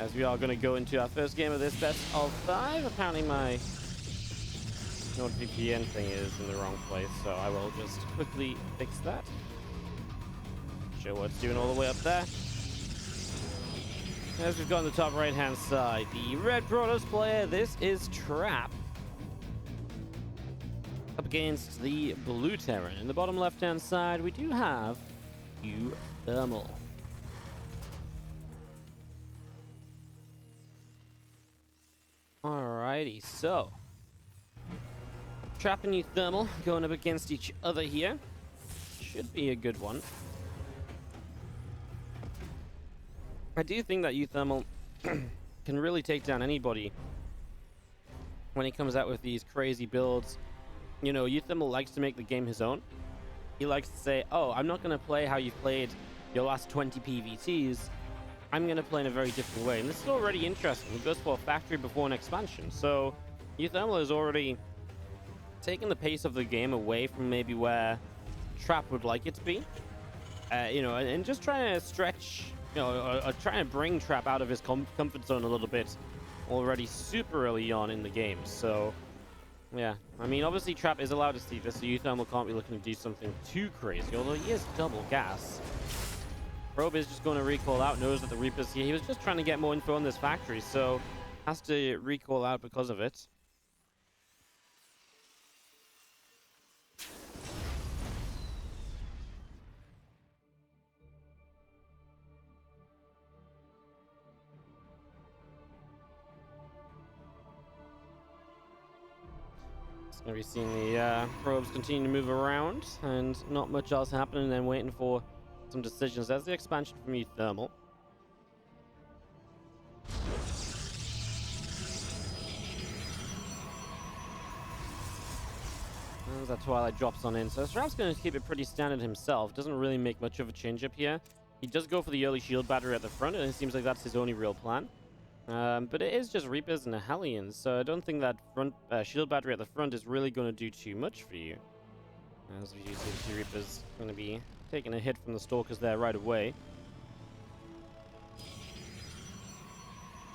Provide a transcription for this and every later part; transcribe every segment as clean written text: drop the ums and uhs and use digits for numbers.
as we are going to go into our first game of this best of 5. Apparently my NordVPN thing is in the wrong place, so I will just quickly fix that. Show what it's doing all the way up there. As we've got on the top right hand side, the red Protoss player, this is Trap, up against the blue Terran. In the bottom left hand side, we do have uThermal. Alrighty, so Trap and uThermal going up against each other here. Should be a good one. I do think that uThermal can really take down anybody when he comes out with these crazy builds. You know, uThermal likes to make the game his own. He likes to say, oh, I'm not going to play how you've played your last 20 PvTs. I'm going to play in a very different way. And this is already interesting. He goes for a factory before an expansion. So uThermal has already taken the pace of the game away from maybe where Trap would like it to be. You know, and just trying to stretch, you know, trying to bring Trap out of his comfort zone a little bit already super early on in the game. So, yeah. I mean, obviously Trap is allowed to see this, so uThermal can't be looking to do something too crazy, although he is double gas. Probe is just going to recall out, knows that the Reaper's here. He was just trying to get more info on this factory, so has to recall out because of it. Going to be seeing the probes continue to move around and not much else happening, and then waiting for some decisions. There's the expansion from uThermal. As that Twilight drops on in. So Strap's going to keep it pretty standard himself. Doesn't really make much of a change up here. He does go for the early shield battery at the front, and it seems like that's his only real plan. But it is just Reapers and Hellions, so I don't think that front shield battery at the front is really going to do too much for you. As we see the two Reapers going to be taking a hit from the Stalkers there right away.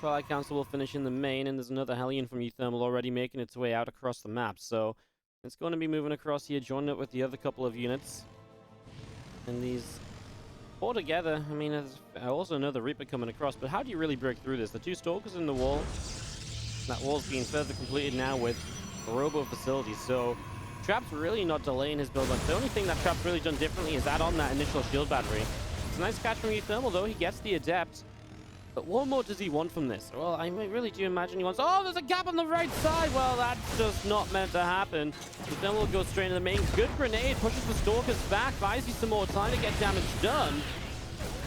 Twilight Council will finish in the main, and there's another Hellion from uThermal already making its way out across the map, so it's going to be moving across here, joining up with the other couple of units. And these all together, I mean, there's also another Reaper coming across, but how do you really break through this? The two Stalkers in the wall. That wall's being further completed now with Robo facilities, so Trap's really not delaying his build up. The only thing that Trap's really done differently is add on that initial shield battery. It's a nice catch from uThermal, though. He gets the Adept. But what more does he want from this? Well, I really do imagine he wants... Oh, there's a gap on the right side! Well, that's just not meant to happen. uThermal will go straight into the main. Good grenade. Pushes the Stalkers back. Buys you some more time to get damage done.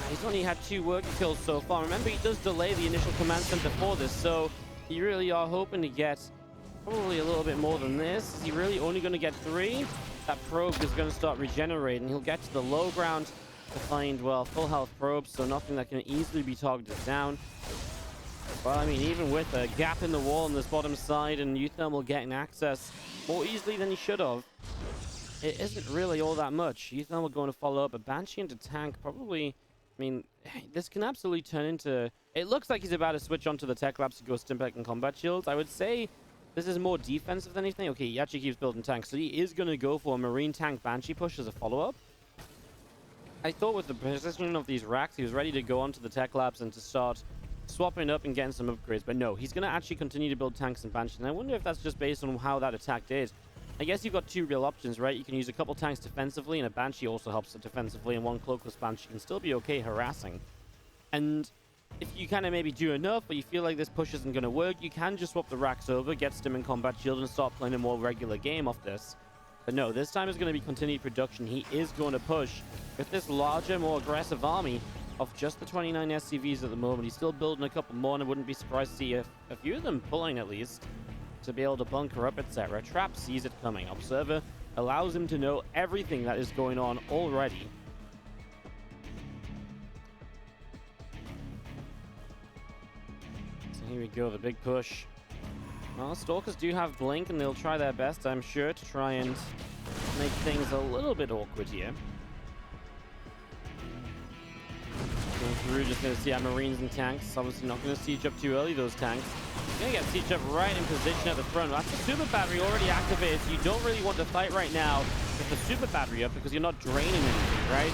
He's only had 2 worker kills so far. Remember, he does delay the initial command center for this, so you really are hoping to get probably a little bit more than this. Is he really only going to get 3? That probe is going to start regenerating. He'll get to the low ground to find, well, full health probes, so nothing that can easily be targeted down. Well, I mean, even with a gap in the wall on this bottom side and uThermal getting access more easily than he should have, it isn't really all that much. uThermal going to follow up a Banshee into tank, probably... I mean, this can absolutely turn into... It looks like he's about to switch onto the Tech Labs to go Stimpack and Combat Shields. I would say this is more defensive than anything. Okay, he actually keeps building tanks, so he is going to go for a Marine Tank Banshee push as a follow-up. I thought with the positioning of these racks, he was ready to go onto the Tech Labs and to start swapping up and getting some upgrades. But no, he's going to actually continue to build tanks and Banshees. And I wonder if that's just based on how that attack did. I guess you've got 2 real options, right? You can use a couple tanks defensively, and a Banshee also helps it defensively, and 1 Cloakless Banshee can still be okay harassing. And if you kind of maybe do enough, but you feel like this push isn't going to work, you can just swap the racks over, get Stim and Combat Shield, and start playing a more regular game off this. But no, this time is going to be continued production. He is going to push with this larger, more aggressive army of just the 29 SCVs at the moment. He's still building a couple more, and I wouldn't be surprised to see a few of them pulling at least, to be able to bunker up, etc. Trap sees it coming. Observer allows him to know everything that is going on already. So here we go, the big push. Well, Stalkers do have Blink, and they'll try their best, I'm sure, to try and make things a little bit awkward here. through. Just going to see our Marines and tanks. Obviously not going to siege up too early, those tanks. Going to get siege up right in position at the front. That's the super battery already activated, so you don't really want to fight right now with the super battery up because you're not draining anything, right?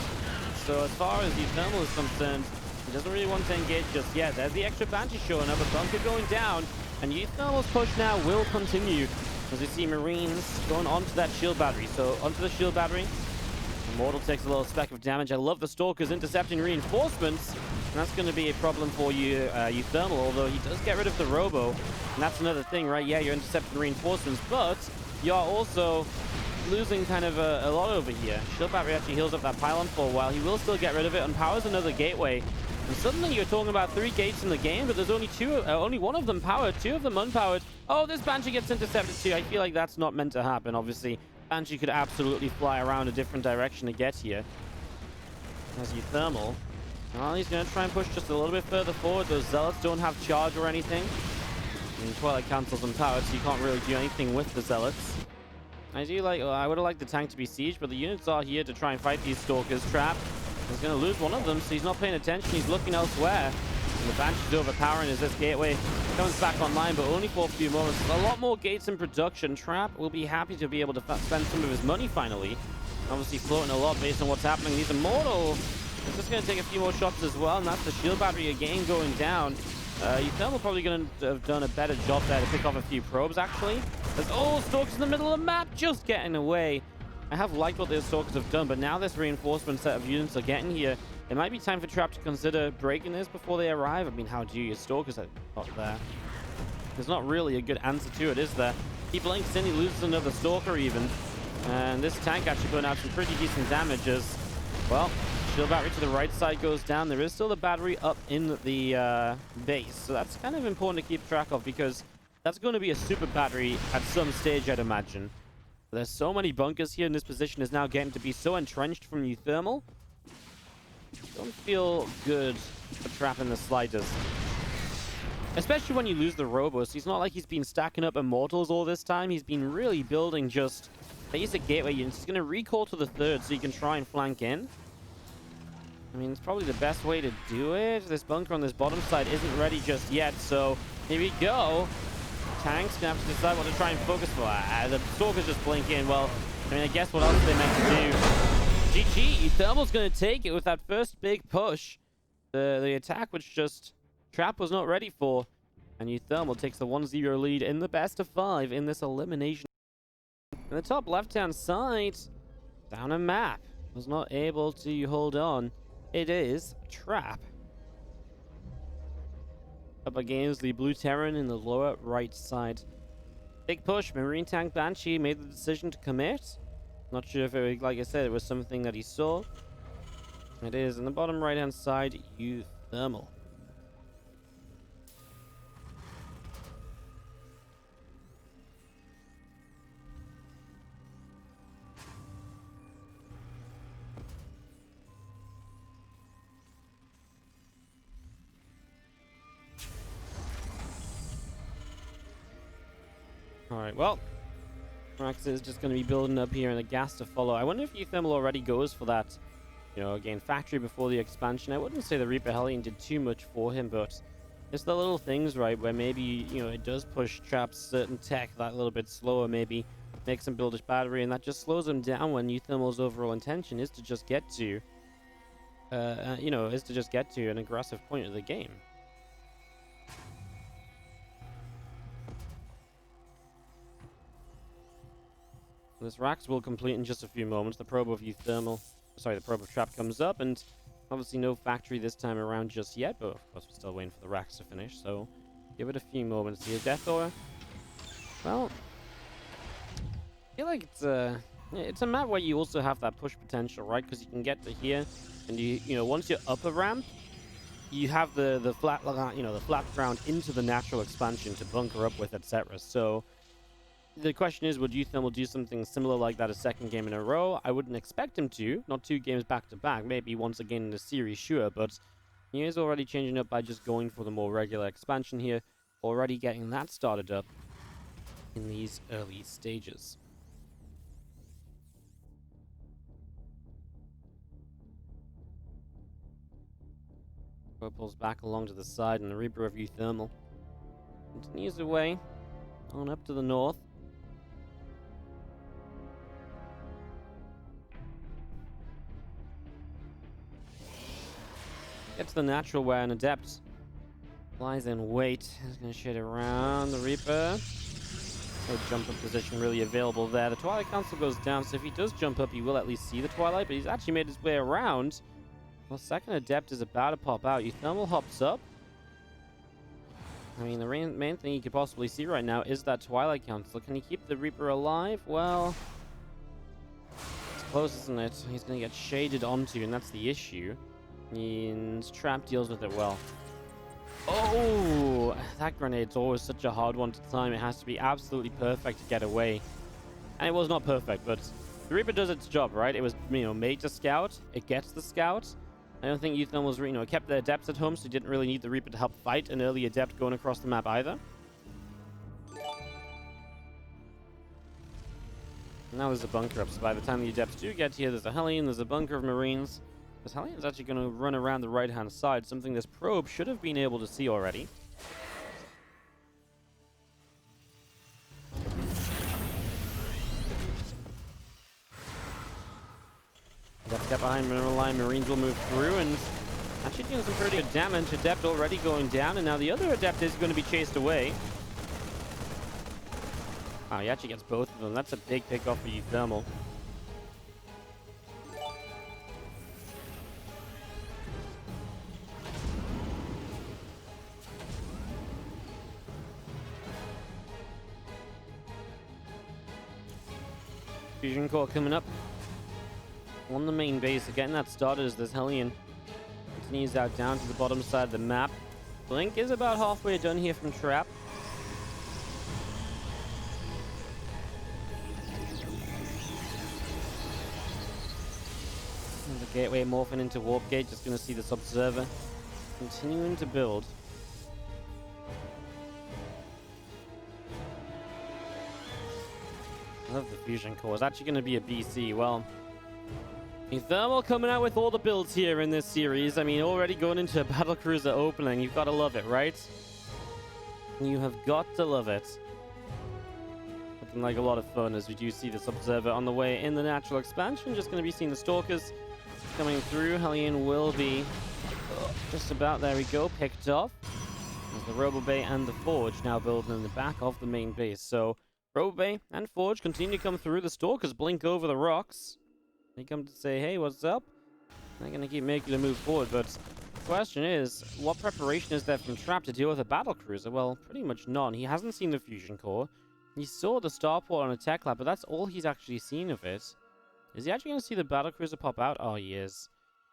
So as far as uThermal is concerned, he doesn't really want to engage just yet. There's the extra Banshee showing up, a bunker going down, and uThermal's push now will continue as we see Marines going onto that shield battery. So onto the shield battery. Immortal takes a little speck of damage. I love the Stalkers intercepting reinforcements, and that's going to be a problem for you, uThermal, although he does get rid of the Robo, and that's another thing, right? Yeah, you're intercepting reinforcements, but you're also losing kind of a lot over here. Shield battery actually heals up that pylon for a while. He will still get rid of it and powers another gateway. And suddenly you're talking about 3 gates in the game, but there's only one of them powered, 2 of them unpowered. Oh, this Banshee gets intercepted too. I feel like that's not meant to happen, obviously. Banshee could absolutely fly around a different direction to get here. As uThermal. Well, he's going to try and push just a little bit further forward. Those Zealots don't have charge or anything. And Twilight Council's unpowered, so you can't really do anything with the Zealots. I would have liked the tank to be sieged, but the units are here to try and fight these Stalkers. Trap. He's going to lose one of them, so he's not paying attention. He's looking elsewhere. And the Banshee's overpowering as this gateway comes back online, but only for a few moments. A lot more gates in production. Trap will be happy to be able to spend some of his money finally. Obviously floating a lot based on what's happening. These Immortal is just going to take a few more shots as well, and that's the shield battery again going down. uThermal probably going to have done a better job there to pick off a few probes, actually. There's Stalkers in the middle of the map, just getting away. I have liked what those Stalkers have done, but now this reinforcement set of units are getting here. It might be time for Trap to consider breaking this before they arrive. I mean, how do your Stalkers are not there? There's not really a good answer to it, is there? He blinks in, he loses another Stalker even. And this tank actually putting out some pretty decent damage as, well, shield battery to the right side goes down. There is still the battery up in the base. So that's kind of important to keep track of because that's going to be a super battery at some stage, I'd imagine. There's so many bunkers here, and this position is now getting to be so entrenched from uThermal. Don't feel good for Trap in the slightest. Especially when you lose the Robos. He's not like he's been stacking up Immortals all this time. He's been really building just basic gateway units. He's going to recall to the third so you can try and flank in. I mean, it's probably the best way to do it. This bunker on this bottom side isn't ready just yet, so here we go. Tank's gonna have to decide what to try and focus for. The Stalkers just blink in. Well, I mean, I guess what else are they meant to do? GG, uThermal's gonna take it with that first big push. The attack which just Trap was not ready for. And uThermal takes the 1-0 lead in the best of 5 in this elimination. In the top left-hand side, down a map. Was not able to hold on. It is Trap. Up against the Blue Terran in the lower right side. Big push. Marine Tank Banshee made the decision to commit. Not sure if it was, like I said, it was something that he saw. It is in the bottom right hand side, uThermal. Alright, well, Rax is just going to be building up here and the gas to follow. I wonder if uThermal already goes for that, you know, again, factory before the expansion. I wouldn't say the Reaper Hellion did too much for him, but it's the little things, right, where maybe, you know, it does push Trap's certain tech that little bit slower, maybe makes him build his battery, and that just slows him down when uThermal's overall intention is to just get to, an aggressive point of the game. This Rax will complete in just a few moments. The probe of Trap comes up, and obviously no factory this time around just yet, but of course we're still waiting for the Rax to finish, so give it a few moments here. Death Aura, well, I feel like it's a map where you also have that push potential, right? Because you can get to here, and you know, once you're up a ramp, you have the flat, the flat ground into the natural expansion to bunker up with, etc. So the question is, would uThermal do something similar like that a second game in a row? I wouldn't expect him to. Not 2 games back to back. Maybe once again in the series, sure. But he is already changing up by just going for the more regular expansion here. Already getting that started up in these early stages. Crow pulls back along to the side, and the Reaper of uThermal continues away on up to the north. Gets the natural where an Adept lies in wait. He's going to shade around the Reaper. No jump up position really available there. The Twilight Council goes down, so if he does jump up, he will at least see the Twilight, but he's actually made his way around. Well, second Adept is about to pop out. uThermal hops up. I mean, the main thing he could possibly see right now is that Twilight Council. Can he keep the Reaper alive? Well, it's close, isn't it? He's going to get shaded onto, and that's the issue. And Trap deals with it well. Oh, that grenade's always such a hard one to time. It has to be absolutely perfect to get away. And it was not perfect, but the Reaper does its job, right? It was, made to scout. It gets the scout. I don't think uThermal was, kept the Adepts at home, so he didn't really need the Reaper to help fight an early Adept going across the map either. Now there's a bunker up, so by the time the Adepts do get here, there's a Hellion, there's a bunker of Marines. This Hellion's actually going to run around the right-hand side, something this probe should have been able to see already. Let's get behind mineral line. Marines will move through, and actually doing some pretty good damage. Adept already going down, and now the other Adept is going to be chased away. Wow, he actually gets both of them. That's a big pick-off for uThermal. Fusion core coming up on the main base. Getting that started as this Hellion continues out down to the bottom side of the map. Blink is about halfway done here from Trap. And the gateway morphing into Warp Gate. Just going to see this Observer continuing to build. I love the fusion core. It's actually going to be a BC. Well, uThermal coming out with all the builds here in this series. I mean, already going into a battlecruiser opening. You've got to love it, right? You have got to love it. Looking like a lot of fun as we do see this Observer on the way in the natural expansion. Just going to be seeing the Stalkers coming through. Hellion will be just about, there we go, picked off. There's the Robobay and the Forge now building in the back of the main base. So Robobay and Forge continue to come through. The Stalkers blink over the rocks. They come to say, hey, what's up? They're going to keep making a move forward, but the question is, what preparation is there from Trap to deal with a battlecruiser? Well, pretty much none. He hasn't seen the fusion core. He saw the starport on a tech lab, but that's all he's actually seen of it. Is he actually going to see the battlecruiser pop out? Oh, he is.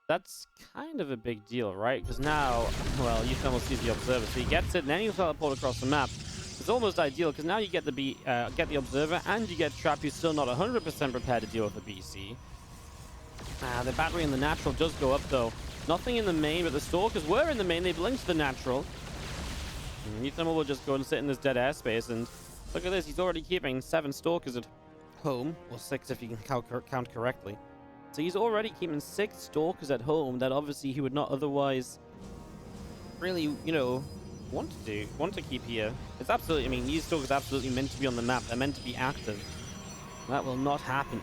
That's kind of a big deal, right? Because now, well, uThermal sees the Observer, so he gets it, and then he'll teleport across the map. It's almost ideal, because now you get the Observer, and you get Trap, who's still not 100% prepared to deal with the BC. The battery and the natural does go up, though. Nothing in the main, but the Stalkers were in the main. They blinked the natural. uThermal will just go and sit in this dead airspace, and look at this. He's already keeping 7 Stalkers at home, or 6 if you can count correctly. So he's already keeping 6 Stalkers at home that obviously he would not otherwise really, want to keep here. It's absolutely, I mean, these Stalkers are absolutely meant to be on the map. They're meant to be active. That will not happen.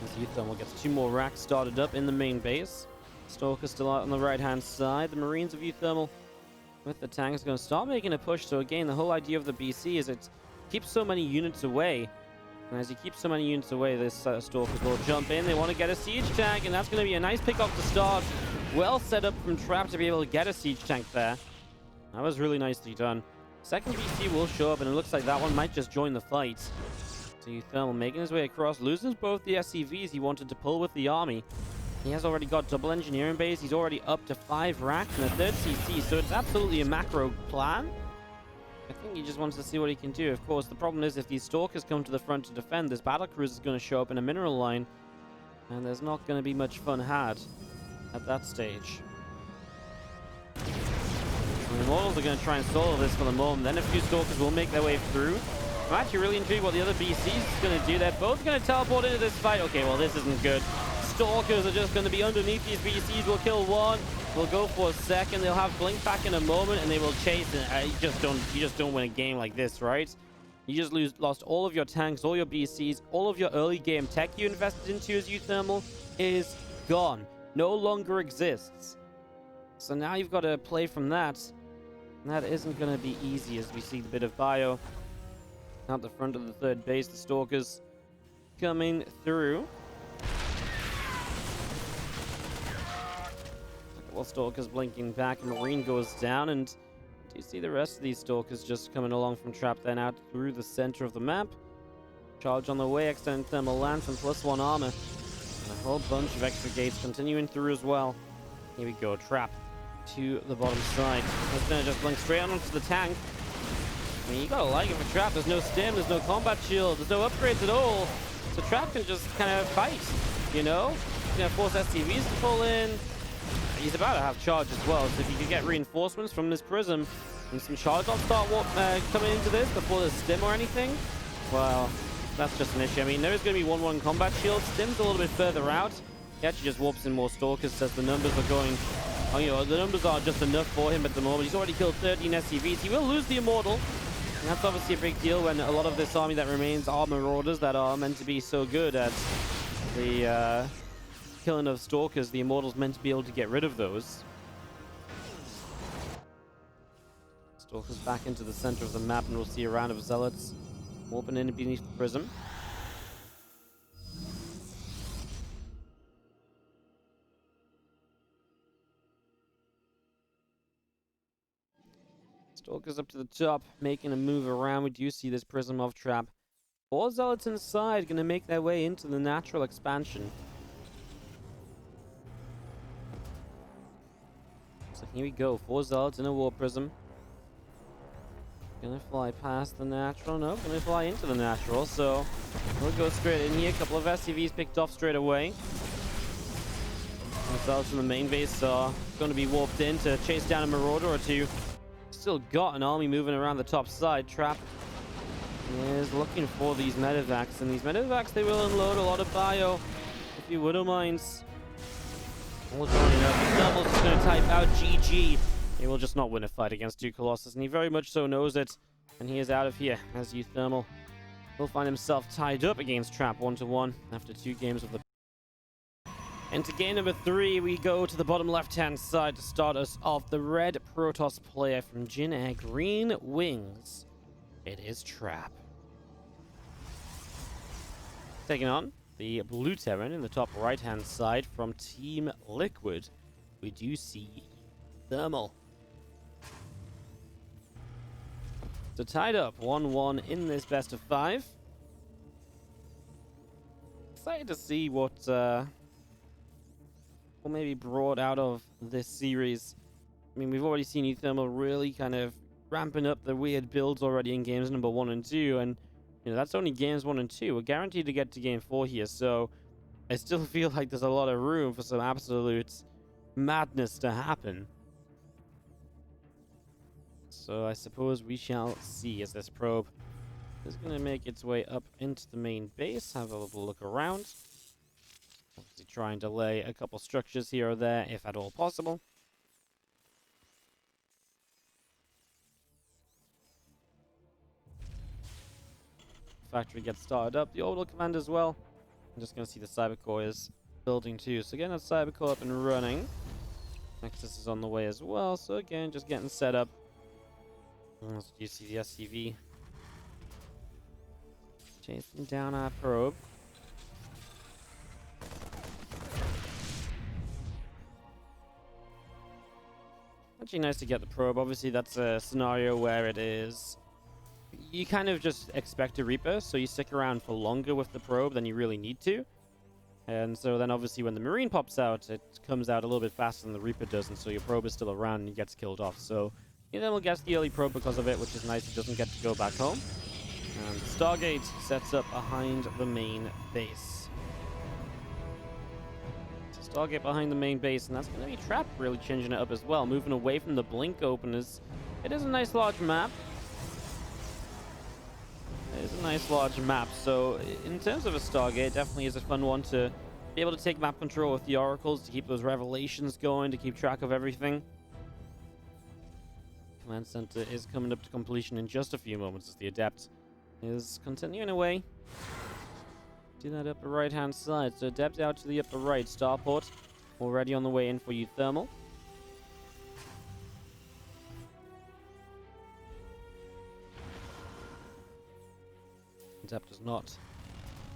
As uThermal gets 2 more racks started up in the main base. Stalker still out on the right-hand side. The Marines of uThermal with the tanks are going to start making a push. So again, the whole idea of the BC is it keeps so many units away. And as you keep so many units away, this Stalkers will jump in. They want to get a siege tank, and that's going to be a nice pick-off to start. Well set up from Trap to be able to get a siege tank there. That was really nicely done. Second BC will show up, and it looks like that one might just join the fight. So uThermal making his way across, loses both the SCVs he wanted to pull with the army. He has already got double engineering base. He's already up to 5 racks and a 3rd CC, so it's absolutely a macro plan. I think he just wants to see what he can do. Of course, the problem is if these Stalkers come to the front to defend, this battlecruiser is going to show up in a mineral line, and there's not going to be much fun had at that stage. The Immortals are going to try and solo this for the moment. Then a few Stalkers will make their way through. I'm actually really intrigued what the other BCs is going to do. They're both going to teleport into this fight. Okay, well, this isn't good. Stalkers are just going to be underneath these BCs. Will kill one. will go for a second. They'll have blink back in a moment, and they will chase. And you just don't win a game like this, right? You just lost all of your tanks, all your BCs, all of your early game tech you invested into as uThermal is gone. No longer exists. So now you've got to play from that. And that isn't going to be easy, as we see the bit of bio out the front of the third base. The Stalkers coming through. Well, Stalkers blinking back, and Marine goes down, and do you see the rest of these Stalkers just coming along from trap, then out through the center of the map? Charge on the way, extended thermal lance and +1 armor. And a whole bunch of extra gates continuing through as well. Here we go, trap to the bottom side. It's gonna just blink straight onto the tank. I mean, you gotta like it for trap. There's no stim, there's no combat shield, there's no upgrades at all. So trap can just kind of fight, you know? He's gonna force SCVs to pull in. He's about to have charge as well, so if you could get reinforcements from this prism and some charge on start coming into this before there's stim or anything, well, that's just an issue. I mean, there is going to be 1-1 combat shield. Stim's a little bit further out. He actually just warps in more Stalkers, says the numbers are going... Oh, you know, the numbers are just enough for him at the moment. He's already killed 13 SCVs. He will lose the Immortal, and that's obviously a big deal when a lot of this army that remains are Marauders that are meant to be so good at the... killing of Stalkers. The Immortal's meant to be able to get rid of those. Stalkers back into the center of the map, and we'll see a round of Zealots warping in beneath the prism. Stalkers up to the top, making a move around. We do see this prism of trap. 4 Zealots inside, going to make their way into the natural expansion. So here we go, 4 Zealots in a War Prism. Gonna fly past the natural. No, gonna fly into the natural. So we'll go straight in here. A couple of SCVs picked off straight away. The Zealots in the main base are going to be warped in to chase down a Marauder or two. Still got an army moving around the top side. Trap is looking for these medevacs, and these medevacs, they will unload a lot of bio, if you wouldn't mind. All joining up. uThermal's just going to type out GG. He will just not win a fight against Duke Colossus, and he very much so knows it. And he is out of here as uThermal will find himself tied up against Trap 1-1 after 2 games of the... Into game number 3, we go to the bottom left-hand side to start us off. The red Protoss player from Jin Air, green wings. It is Trap. Taking on the blue Terran in the top right-hand side from Team Liquid. We do see uThermal. So tied up 1-1 in this best of 5. Excited to see what will maybe brought out of this series. I mean, we've already seen uThermal really kind of ramping up the weird builds already in games number 1 and 2, and you know, that's only games 1 and 2. We're guaranteed to get to game 4 here, so I still feel like there's a lot of room for some absolute madness to happen. So I suppose we shall see as this probe is going to make its way up into the main base. Have a little look around. Obviously trying to lay a couple structures here or there, if at all possible. Factory gets started up. The orbital command as well. I'm just going to see the Cybercore is building too. So again, that Cybercore up and running. Nexus is on the way as well. So again, just getting set up. So you see the SCV chasing down our probe. Actually nice to get the probe. Obviously that's a scenario where it is... You kind of just expect a Reaper, so you stick around for longer with the probe than you really need to. And so then obviously when the Marine pops out, it comes out a little bit faster than the Reaper does, and so your probe is still around and he gets killed off. So uThermal gets the early probe because of it, which is nice. He doesn't get to go back home. And Stargate sets up behind the main base. So Stargate behind the main base, and that's going to be Trap really changing it up as well, moving away from the blink openers. It is a nice large map. It is a nice large map, so in terms of a Stargate, definitely is a fun one to Be able to take map control with the oracles to keep those revelations going, to keep track of everything. Command center is coming up to completion in just a few moments as the adept is continuing away. Do that upper right hand side. So adept out to the upper right. Starport already on the way in for uThermal. Adept does not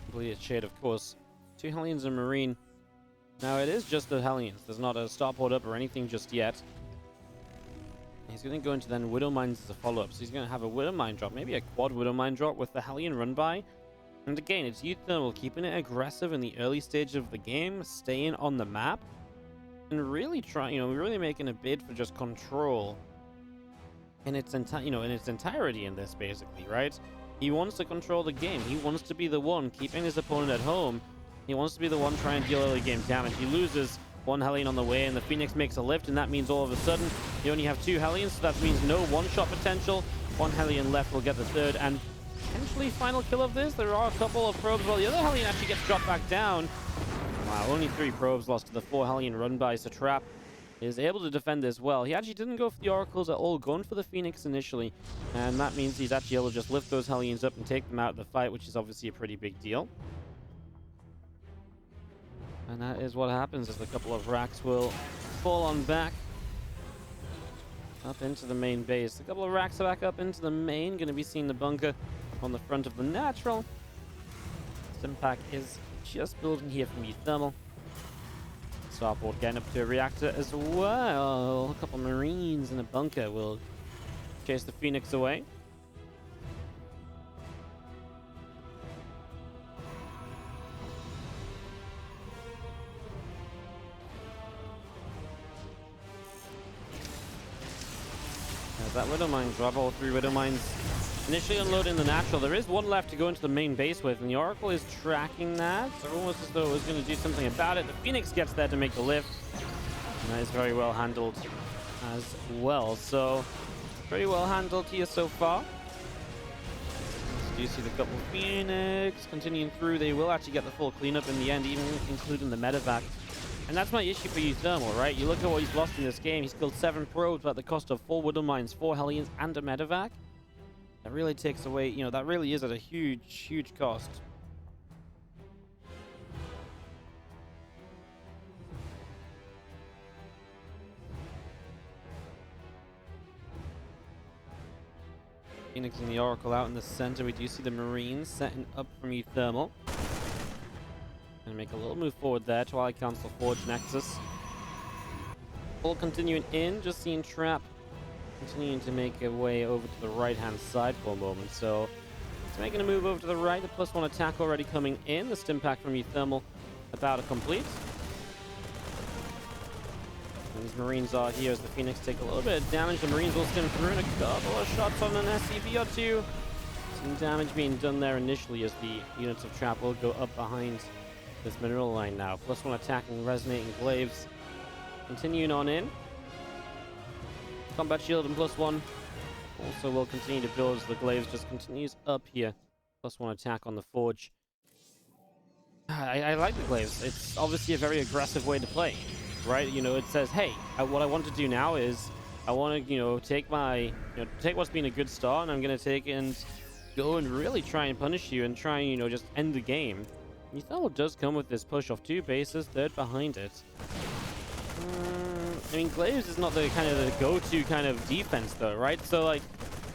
complete its shade, of course. 2 Hellions and Marine. Now it is just the Hellions. There's not a starport up or anything just yet. He's going to go into then Widow Mines as a follow-up. So he's going to have a Widow Mine drop, maybe a quad Widow Mine drop with the Hellion run by. And again, it's uThermal keeping it aggressive in the early stage of the game, staying on the map, and really trying, really making a bid for just control in its entirety in this, basically, right? He wants to control the game. He wants to be the one keeping his opponent at home. He wants to be the one trying to deal early game damage. He loses 1 Hellion on the way, and the Phoenix makes a lift, and that means all of a sudden you only have 2 Hellions, so that means no one-shot potential. 1 Hellion left will get the third, and potentially final kill of this. There are a couple of probes. Well, the other Hellion actually gets dropped back down. Wow, only 3 probes lost to the 4 Hellion run by, so Trap is able to defend this well. He actually didn't go for the oracles at all, going for the Phoenix initially, and that means he's actually able to just lift those Hellions up and take them out of the fight, which is obviously a pretty big deal. And that is what happens as a couple of racks will fall on back up into the main base. A couple of racks back up into the main, going to be seeing the bunker on the front of the natural. Stimpack is just building here from uThermal. Starport getting up to a reactor as well. A couple Marines in a bunker will chase the Phoenix away. As that Widow Mine drop, all 3 Widow Mines initially unloading the natural. There is 1 left to go into the main base with, and the Oracle is tracking that. So almost as though it was going to do something about it. The Phoenix gets there to make the lift, and that is very well handled as well. So, pretty well handled here so far. So you see the couple of Phoenix continuing through. They will actually get the full cleanup in the end, even including the medevac. And that's my issue for uThermal, right? You look at what he's lost in this game. He's killed 7 probes at the cost of 4 Widow Mines, 4 Hellions, and a medevac. That really takes away, that really is at a huge, huge cost. Phoenix and the Oracle out in the center. We do see the Marines setting up from uThermal. Gonna make a little move forward there. Twilight Council Forge Nexus. All continuing in, just seeing Trap continuing to make a way over to the right-hand side for a moment. So it's making a move over to the right. The +1 attack already coming in. The Stimpack from uThermal about to complete. And these Marines are here as the Phoenix take a little bit of damage. The Marines will skim through and a couple of shots on an SCV or 2. Some damage being done there initially as the units of Trap will go up behind this mineral line now. +1 attacking, resonating glaives. Continuing on in. Combat shield and +1 also will continue to build as the glaives just continues up here. +1 attack on the forge. I like the glaives. It's obviously a very aggressive way to play, right? It says, hey, what I want to do now is I want to, take what's been a good start, and I'm going to take and go and really try and punish you and try and, just end the game. uThermal does come with this push of 2 bases, 3rd behind it. I mean, glaives is not the kind of the go-to kind of defense, though, right? So, like,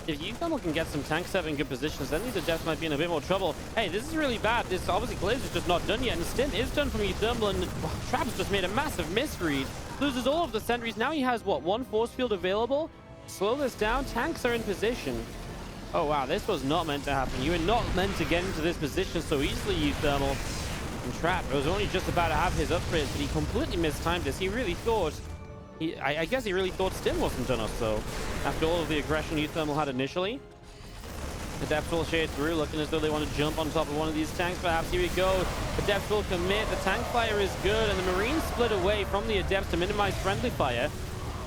if uThermal can get some tank set in good positions, then these adepts might be in a bit more trouble. Hey, this is really bad. This obviously glaives is just not done yet, and Stim is done from uThermal, and Trap's just made a massive misread. Loses all of the sentries. Now he has, what, 1 force field available? Slow this down. Tanks are in position. Oh, wow, this was not meant to happen. You were not meant to get into this position so easily, uThermal. And Trap was only just about to have his upgrades, but he completely mistimed this. He really thought... I guess he really thought Stim wasn't done us, so after all of the aggression uThermal had initially. Adepts will shade through, looking as though they want to jump on top of one of these tanks. Perhaps here we go. Adepts will commit. The tank fire is good, and the Marines split away from the Adepts to minimize friendly fire.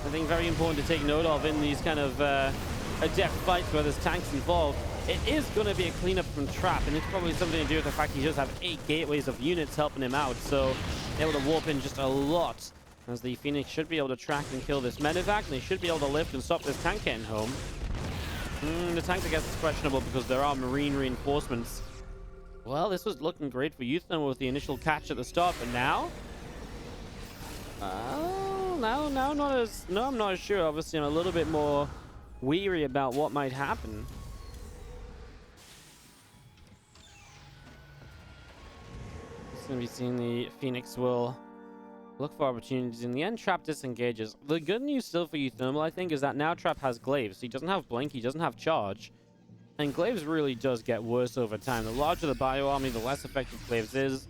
I think very important to take note of in these kind of Adept fights where there's tanks involved. it is going to be a cleanup from Trap, and it's probably something to do with the fact he does have 8 gateways of units helping him out, so able to warp in just a lot, as the Phoenix should be able to track and kill this medevac, and they should be able to lift and stop this tank getting home. The tank, I guess, is questionable because there are marine reinforcements. Well, this was looking great for uThermal with the initial catch at the start, but now? No, I'm not as sure. Obviously, I'm a little bit more weary about what might happen. It's going to be seeing the Phoenix will look for opportunities. In the end, Trap disengages. The good news still for uThermal, I think, is that now Trap has Glaives. He doesn't have Blink, he doesn't have Charge. And Glaives really does get worse over time. The larger the bio army, the less effective Glaives is.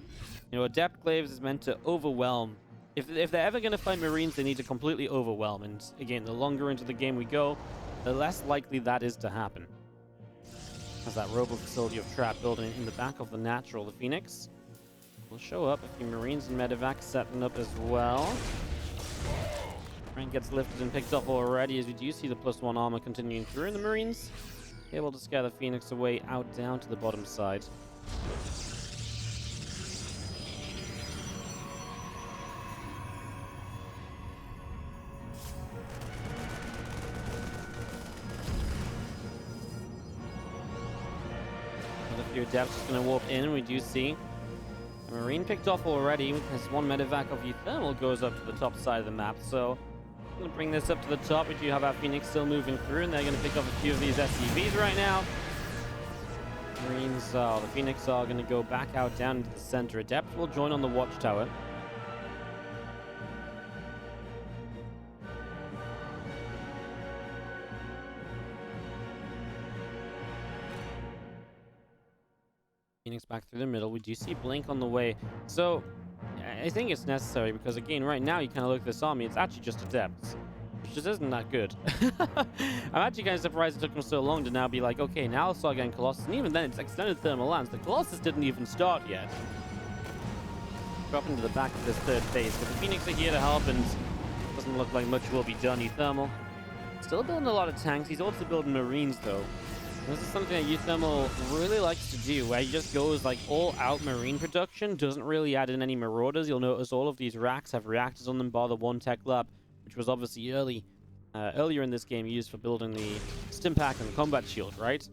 You know, Adept Glaives is meant to overwhelm. If they're ever going to fight Marines, they need to completely overwhelm. And again, the longer into the game we go, the less likely that is to happen. As that robo facility of Trap building in the back of the natural, the Phoenix will show up. A few Marines and medevac setting up as well. Rank gets lifted and picked up already, as we do see the +1 armor continuing through in the Marines. Able to scare the Phoenix away out down to the bottom side. Another few adepts just going to warp in. We do see a Marine picked off already, as one medevac of uThermal goes up to the top side of the map. So I'm going to bring this up to the top. We do have our Phoenix still moving through, and they're going to pick up a few of these SCVs right now. Marines, the Phoenix are going to go back out down into the center. Adept will join on the watchtower. Phoenix back through the middle. We do see Blink on the way. So I think it's necessary because, again, right now you kind of look at this army, it's actually just Adepts, which just isn't that good. I'm actually kind of surprised it took them so long to now be like, okay, now let's start getting Colossus, and even then it's extended thermal lance. The Colossus didn't even start yet. Drop into the back of this third phase, but the Phoenix are here to help, and doesn't look like much will be done. uThermal still building a lot of tanks. He's also building Marines, though. This is something that uThermal really likes to do, where he just goes like all-out Marine production, doesn't really add in any Marauders. You'll notice all of these racks have reactors on them, bar the one tech lab, which was obviously earlier in this game used for building the stim pack and the combat shield, right?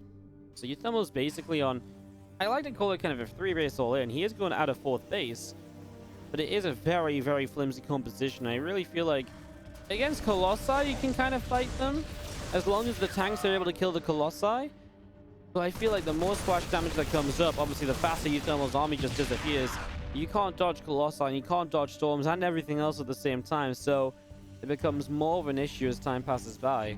So uThermal's basically on, I like to call it kind of a 3-base all-in. He is going out of 4th base, but it is a very, very flimsy composition. I really feel like against Colossi, you can kind of fight them, as long as the tanks are able to kill the Colossi. But I feel like the more splash damage that comes up, obviously the faster uThermal's army just disappears. You can't dodge Colossi, and you can't dodge Storms and everything else at the same time, so it becomes more of an issue as time passes by.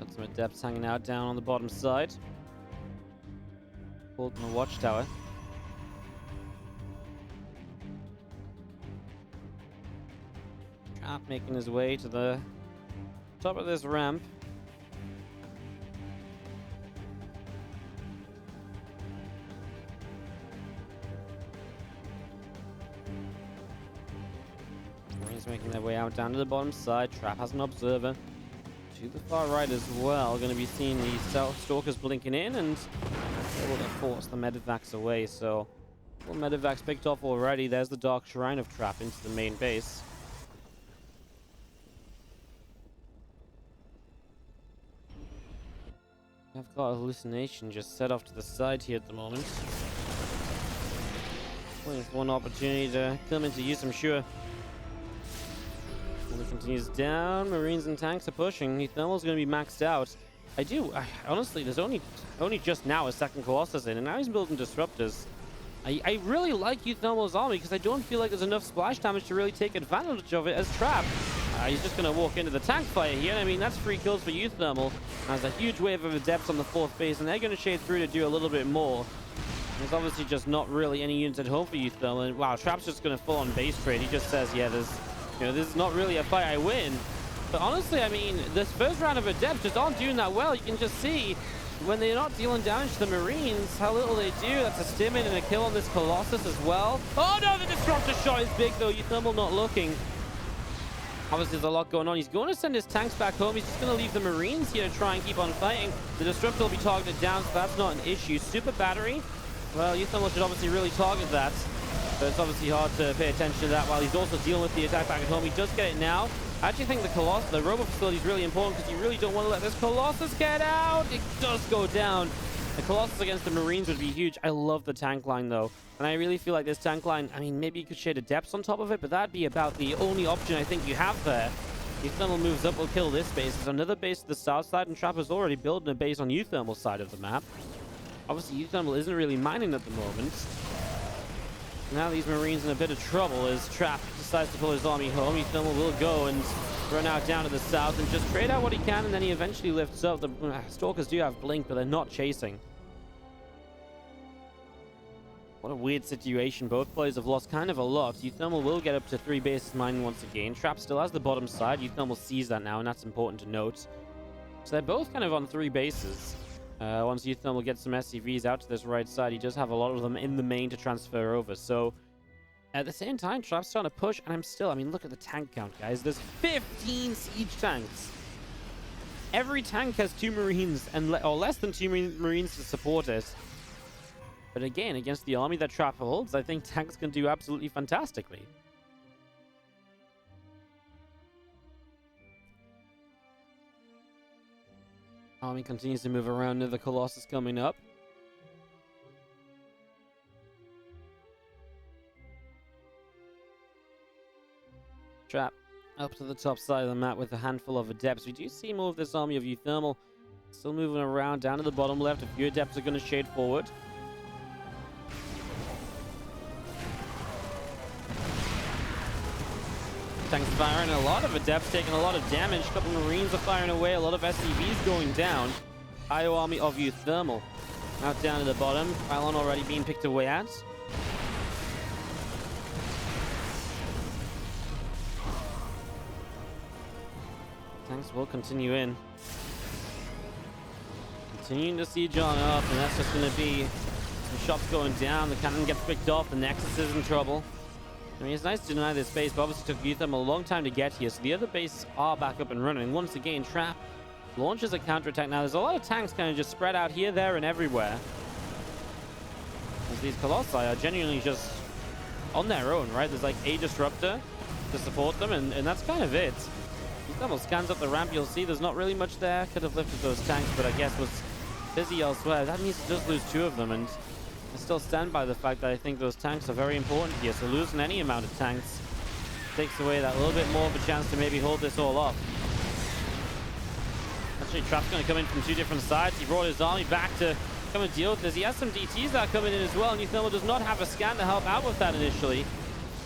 Got some Adepts hanging out down on the bottom side. Holding the watchtower. Trap making his way to the top of this ramp. Marines making their way out down to the bottom side. Trap has an observer to the far right as well. Going to be seeing the Stalkers blinking in and able to force the medevacs away. So, well, medevacs picked off already. There's the Dark Shrine of Trap into the main base. I've got a hallucination just set off to the side here at the moment. Waiting for one opportunity to come into use, I'm sure. It continues down. Marines and tanks are pushing. uThermal's going to be maxed out. Honestly, there's only just now a second Colossus in, and now he's building Disruptors. I really like uThermal's army because I don't feel like there's enough splash damage to really take advantage of it as Trap. He's just going to walk into the tank fire here. I mean, that's 3 kills for uThermal. There's a huge wave of Adepts on the 4th base, and they're going to shade through to do a little bit more. There's obviously just not really any units at home for uThermal. And wow, Trap's just going to full on base trade. He just says, yeah, this is not really a fight I win. But honestly, I mean, this first round of Adepts just aren't doing that well. You can just see when they're not dealing damage to the Marines, how little they do. That's a stim in and a kill on this Colossus as well. Oh no, the Disruptor shot is big though. uThermal not looking. Obviously, there's a lot going on. He's going to send his tanks back home. He's just going to leave the Marines here to try and keep on fighting. The Disruptor will be targeted down, so that's not an issue. Super Battery. Well, uThermal should obviously really target that. But it's obviously hard to pay attention to that while he's also dealing with the attack back at home. He does get it now. I actually think the Robo Facility is really important because you really don't want to let this Colossus get out. It does go down. The Colossus against the Marines would be huge. I love the tank line, though. And I really feel like this tank line, I mean, maybe you could shade a depths on top of it, but that'd be about the only option I think you have there. uThermal moves up, will kill this base. There's another base to the south side, and Trapper's already building a base on uThermal's side of the map. Obviously, uThermal isn't really mining at the moment. Now these Marines in a bit of trouble as Trap decides to pull his army home. uThermal will go and run out down to the south and just trade out what he can, and then he eventually lifts up. The Stalkers do have Blink, but they're not chasing. What a weird situation. Both players have lost kind of a lot. uThermal will get up to 3 bases mining once again. Trap still has the bottom side. uThermal sees that now, and that's important to note. So they're both kind of on 3 bases. Once uThermal gets some SCVs out to this right side, he does have a lot of them in the main to transfer over. So at the same time, Trap's starting to push, and I mean, look at the tank count, guys. There's 15 siege tanks. Every tank has 2 Marines, or less than 2 Marines to support it. But again, against the army that Trap holds, I think tanks can do absolutely fantastically. Army continues to move around. Another Colossus coming up. Trap up to the top side of the map with a handful of Adepts. We do see more of this army of uThermal still moving around down to the bottom left. A few Adepts are going to shade forward. Tanks firing, a lot of Adepts taking a lot of damage. A couple Marines are firing away, a lot of SCVs going down. IO army of uThermal out down to the bottom. Pylon already being picked away at. Tanks will continue in. Continuing to siege on up, and that's just going to be some shots going down. The cannon gets picked off, the Nexus is in trouble. I mean, it's nice to deny this base, but obviously took uThermal a long time to get here, so the other bases are back up and running. Once again, Trap launches a counterattack. Now, there's a lot of tanks kind of just spread out here, there, and everywhere. As these Colossi are genuinely just on their own, right? There's like a Disruptor to support them, and that's kind of it. uThermal scans up the ramp. You'll see there's not really much there. Could have lifted those tanks, but I guess was busy elsewhere. That means he does lose 2 of them, and I still stand by the fact that I think those tanks are very important here. So losing any amount of tanks takes away that little bit more of a chance to maybe hold this all off. Actually, Trap's going to come in from 2 different sides. He brought his army back to come and deal with this. He has some DTs that are coming in as well, and uThermal does not have a scan to help out with that initially.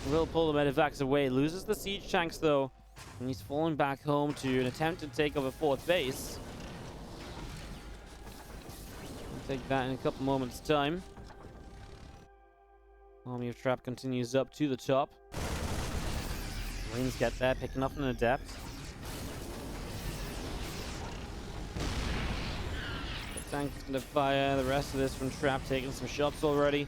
He will pull the medevacs away. Loses the siege tanks, though, and he's falling back home to an attempt to take over 4th base. We'll take that in a couple moments' time. Army of Trap continues up to the top. Marines get there, picking up an Adept. The tank is going to fire. The rest of this from Trap taking some shots already.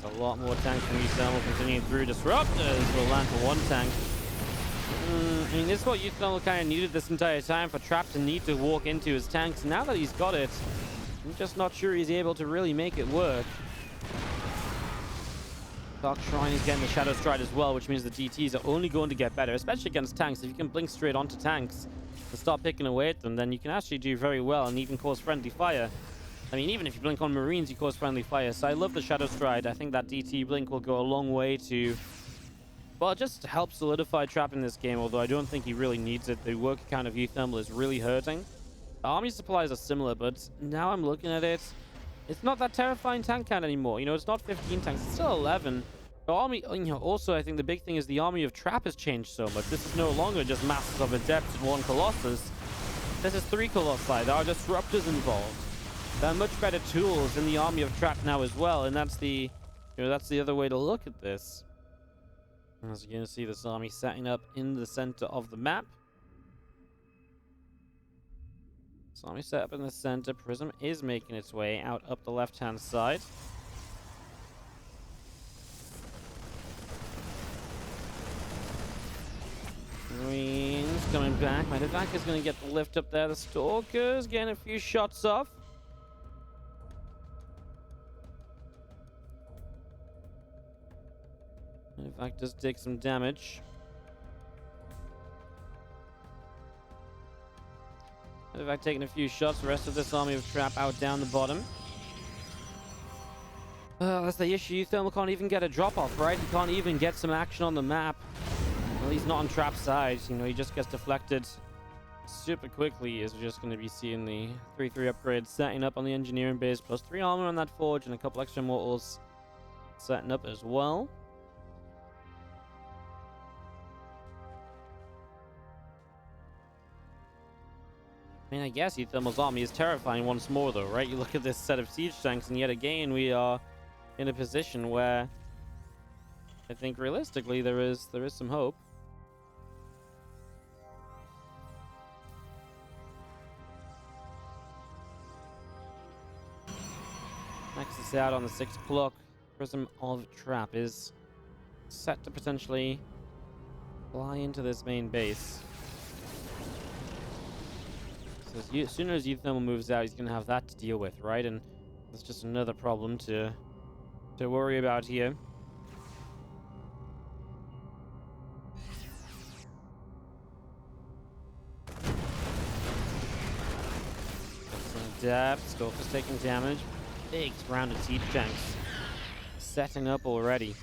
There's a lot more tanks from uThermal continuing through. Disruptors will land for 1 tank. I mean, this is what uThermal kind of needed this entire time, for Trap to need to walk into his tanks. Now that he's got it, I'm just not sure he's able to really make it work. Dark Shrine is getting the Shadow Stride as well, which means the DTs are only going to get better, especially against tanks. If you can blink straight onto tanks and start picking away at them, then you can actually do very well and even cause friendly fire. I mean, even if you blink on Marines, you cause friendly fire. So I love the Shadow Stride. I think that DT blink will go a long way to, well, just help solidify Trap in this game, although I don't think he really needs it. The work count of uThermal is really hurting. Army supplies are similar, but now I'm looking at it. It's not that terrifying tank count anymore. You know, it's not 15 tanks. It's still 11. The army, you know, also I think the big thing is the army of Trap has changed so much. This is no longer just masses of Adepts and 1 Colossus. This is 3 Colossi. There are Disruptors involved. There are much better tools in the army of Trap now as well, and that's the, you know, that's the other way to look at this. As you're going to see, this army setting up in the center of the map. So army set up in the center. Prism is making its way out up the left-hand side. Marines coming back. Medevac is going to get the lift up there. The Stalkers getting a few shots off. Medevac does take some damage. Medevac taking a few shots. The rest of this army of Trap out down the bottom. That's the issue. uThermal can't even get a drop-off, right? He can't even get some action on the map. Well, he's not on Trap's side. You know, he just gets deflected super quickly. Is just going to be seeing the 3-3 upgrade setting up on the engineering base. Plus 3 armor on that forge and a couple extra mortals setting up as well. I mean, I guess uThermal's army is terrifying once more, though, right? You look at this set of siege tanks, and yet again, we are in a position where I think realistically there is some hope. Maxes out on the 6 o'clock. Prism of Trap is set to potentially fly into this main base. So as soon as uThermal moves out, he's going to have that to deal with, right? And that's just another problem to worry about here. Some depth. Stalker's taking damage. Big round of siege tanks setting up already.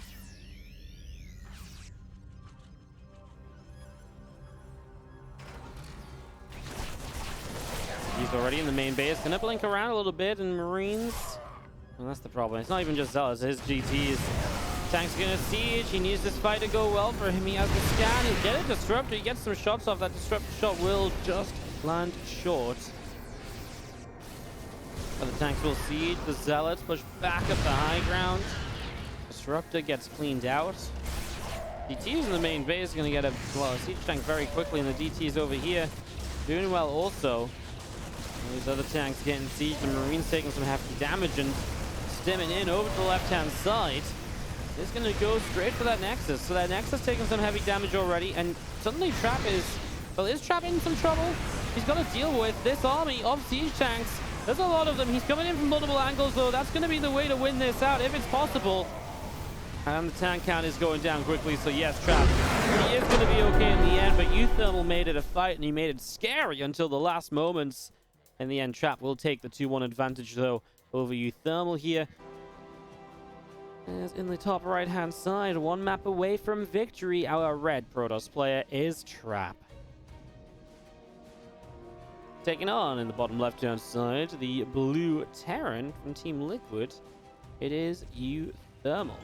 He's already in the main base. Gonna blink around a little bit, and Marines. Well, that's the problem. It's not even just Zealots. His GTs. Tank's gonna siege. He needs this fight to go well for him. He has the scan. He'll get a disruptor. He gets some shots off. That disruptor shot will just land short. But the tanks will siege. The Zealots push back up the high ground. Disruptor gets cleaned out. DT's in the main base gonna get a siege tank very quickly, and the DT's over here doing well also. These other tanks getting sieged. The Marines taking some hefty damage and stemming in over to the left-hand side. It's going to go straight for that Nexus. So that Nexus taking some heavy damage already, and suddenly Trap is... Well, is Trap in some trouble? He's got to deal with this army of siege tanks. There's a lot of them. He's coming in from multiple angles, though. That's going to be the way to win this out, if it's possible. And the tank count is going down quickly, so yes, Trap, he is going to be okay in the end, but uThermal made it a fight, and he made it scary until the last moments. In the end, Trap will take the 2-1 advantage, though, over uThermal here. As in the top right-hand side, one map away from victory, our red Protoss player is Trap. Taking on, in the bottom left-hand side, the blue Terran from Team Liquid. It is uThermal.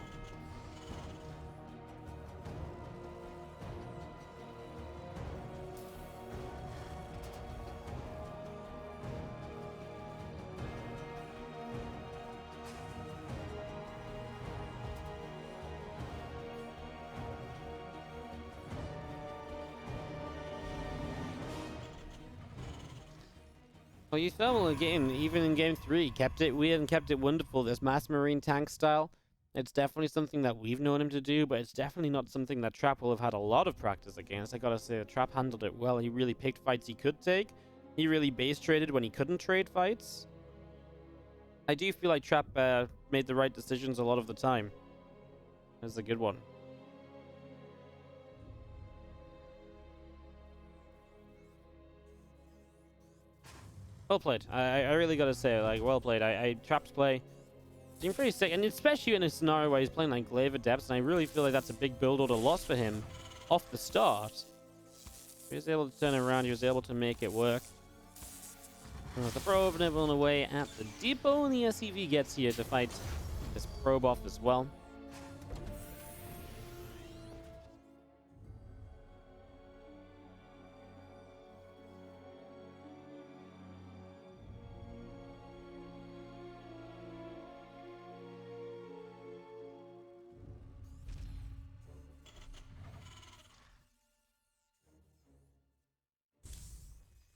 Well, uThermal again, even in game 3, kept it weird and kept it wonderful. This mass marine tank style, it's definitely something that we've known him to do, but it's definitely not something that Trap will have had a lot of practice against. I gotta say, Trap handled it well. He really picked fights he could take. He really base traded when he couldn't trade fights. I do feel like Trap made the right decisions a lot of the time. That's a good one. Well played. I really gotta say, like, well played. Trap's play seemed pretty sick, and especially in a scenario where he's playing like Glaive Adepts, and I really feel like that's a big build order loss for him off the start. He was able to turn it around. He was able to make it work. The probe nibbling away at the depot, and the SCV gets here to fight this probe off as well.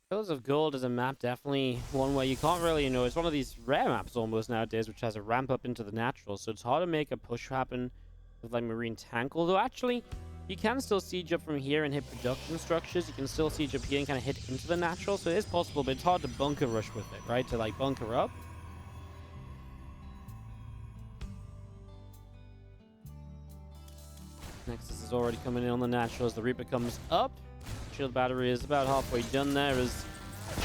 Pillars of Gold is a map, definitely one where you can't really, it's one of these rare maps almost nowadays, which has a ramp up into the natural, so it's hard to make a push happen with like Marine Tank. Although actually, You can still siege up from here and hit production structures. You can still siege up here and kind of hit into the natural. So it is possible, but it's hard to bunker rush with it, right? To like bunker up. Nexus is already coming in on the natural as the Reaper comes up. Shield battery is about halfway done there as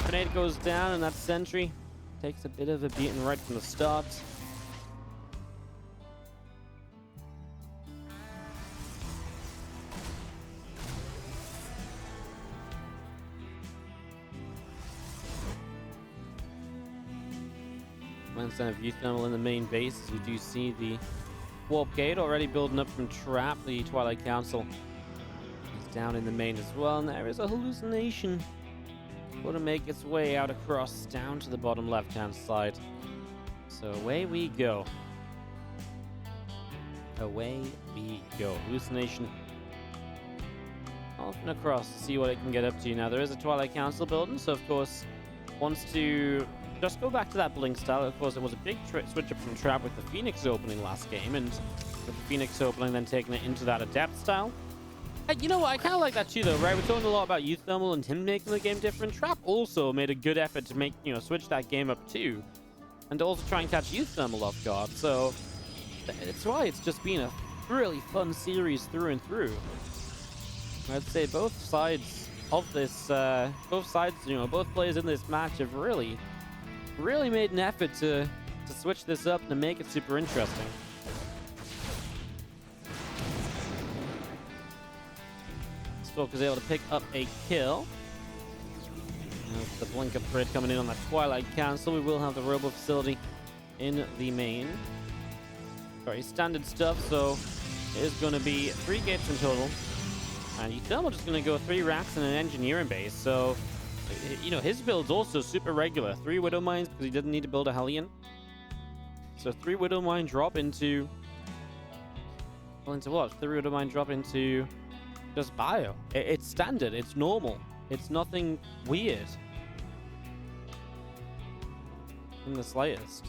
grenade goes down and that sentry takes a bit of a beating right from the start. Instead of uThermal in the main base, as we do see the warp gate already building up from Trap. The Twilight Council is down in the main as well, and there is a hallucination going to make its way out across down to the bottom left-hand side. So away we go. Away we go. Hallucination off and across to see what it can get up to. Now there is a Twilight Council building, so of course wants to just go back to that Blink style. Of course, it was a big switch up from Trap with the Phoenix opening last game, and with the Phoenix opening then taking it into that Adept style. You know what? I kind of like that too, though, right? We're talking a lot about uThermal and him making the game different. Trap also made a good effort to make, switch that game up too, and to also try and catch uThermal off guard. So that's why it's just been a really fun series through and through. I'd say both sides of this, both players in this match have really made an effort to switch this up and to make it super interesting. Stalk is able to pick up a kill. With the blink upgrade coming in on that Twilight Council, we will have the Robo Facility in the main. Very standard stuff, so it is going to be 3 gates in total. And uThermal just going to go 3 racks and an engineering base, so his build's also super regular. 3 Widow Mines because he didn't need to build a Hellion. So 3 Widow Mine drop into... Well, into what? 3 Widow Mine drop into just bio. It's standard. It's normal. It's nothing weird in the slightest.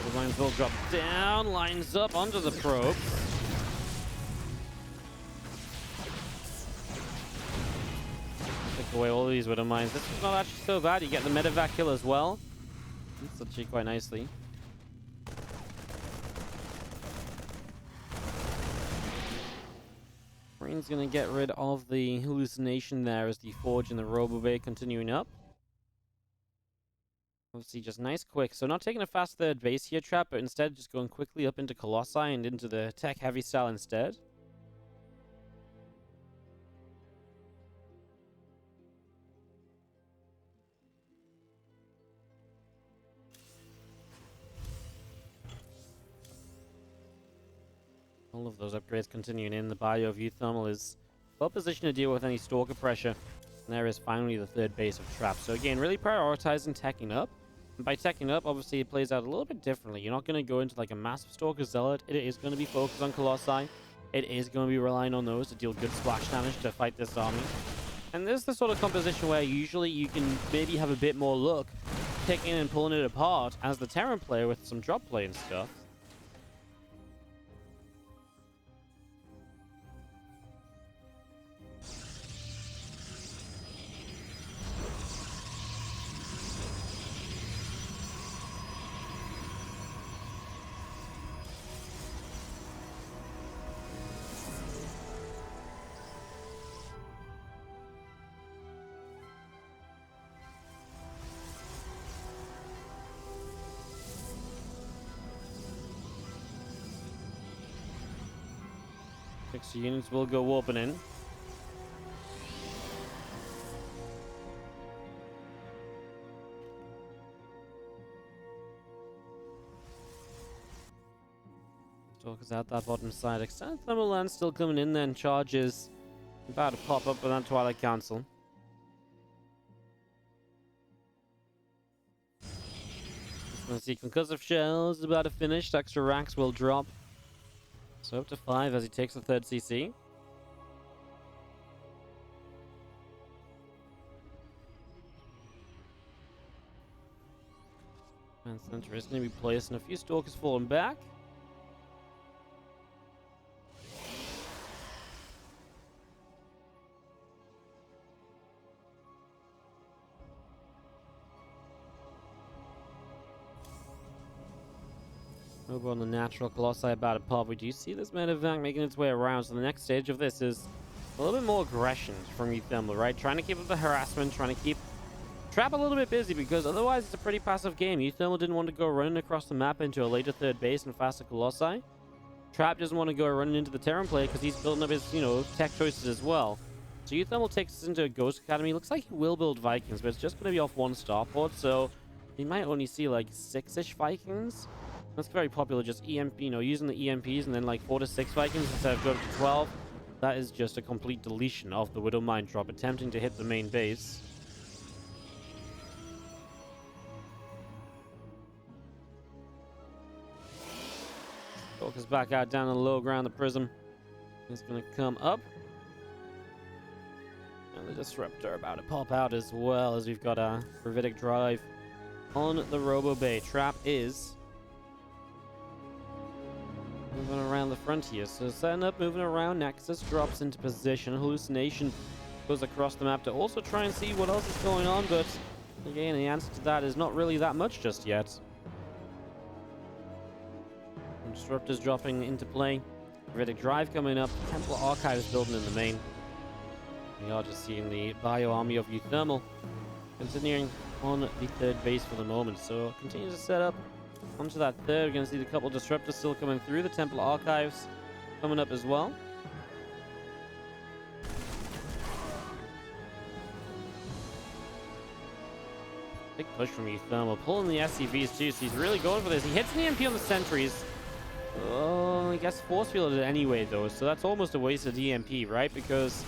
The mines will drop down, lines up onto the probe. Take away all these Widow Mines. This is not actually so bad. You get the medevac kill as well. That's actually quite nicely. Green's going to get rid of the hallucination there as the Forge and the Robo Bay continuing up. Obviously, just nice quick. So not taking a fast third base here, Trap, but instead just going quickly up into Colossi and into the tech-heavy style instead. All of those upgrades continuing in. The bio of uThermal is well positioned to deal with any Stalker pressure. And there is finally the third base of Trap. So again, really prioritizing teching up. And by teching up, obviously, it plays out a little bit differently. You're not going to go into like a massive Stalker Zealot. It is going to be focused on Colossi. It is going to be relying on those to deal good splash damage to fight this army. And this is the sort of composition where usually you can maybe have a bit more luck taking and pulling it apart as the Terran player with some drop play and stuff. Six units will go warping in. Stalker's out that bottom side. Extended Thermal Lance still coming in then. Charges about to pop up with that Twilight Council. Let's see, Concussive Shells is about to finish. Extra racks will drop. So up to 5 as he takes the third CC. And center is going to be placed, and a few stalkers falling back. Over on the natural Colossi about to pop. We do see this medevac making its way around. So the next stage of this is a little bit more aggression from uThermal, right? Trying to keep up the harassment, trying to keep Trap a little bit busy, because otherwise it's a pretty passive game. uThermal didn't want to go running across the map into a later third base and faster Colossi. Trap doesn't want to go running into the Terran player because he's building up his, tech choices as well. So uThermal takes us into a Ghost Academy. Looks like he will build Vikings, but it's just going to be off one starport, so he might only see like 6-ish Vikings. That's very popular, just EMP, using the EMPs and then like 4 to 6 Vikings instead of going to 12. That is just a complete deletion of the Widow Mine drop, attempting to hit the main base. Focus back out down on the low ground. The Prism is going to come up. And the Disruptor about to pop out as well, as we've got a Gravitic Drive on the Robo Bay. Trap is moving around the front here. So setting up, moving around. Nexus drops into position. Hallucination goes across the map to also try and see what else is going on. But again, the answer to that is not really that much just yet. Disruptors dropping into play. Gravitic Drive coming up. Templar Archives building in the main. We are just seeing the bio army of uThermal continuing on the third base for the moment. So continue to set up onto that third. We're going to see the couple Disruptors still coming through. The Templar Archives coming up as well. Big push from uThermal. Pulling the SCVs too, so he's really going for this. He hits an EMP on the sentries. Oh, I guess force fielded it anyway though, so that's almost a wasted EMP, right? Because